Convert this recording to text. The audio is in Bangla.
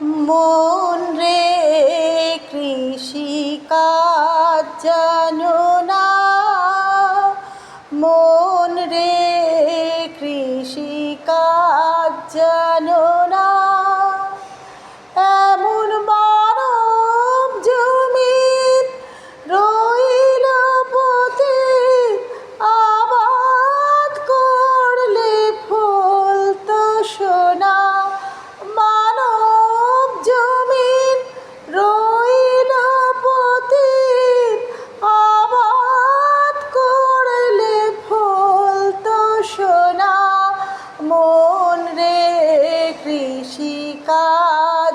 মন রে কৃষিকাজ জানো না, মন রে কৃষিকাজ জানো না। এমন মানব জমিন রইল পতিত, আবাদ করলে ফলতো সোনা। মানব জমিন রইল পতিত, আবাদ করলে ফলতো সোনা। মন রে কৃষিকাজ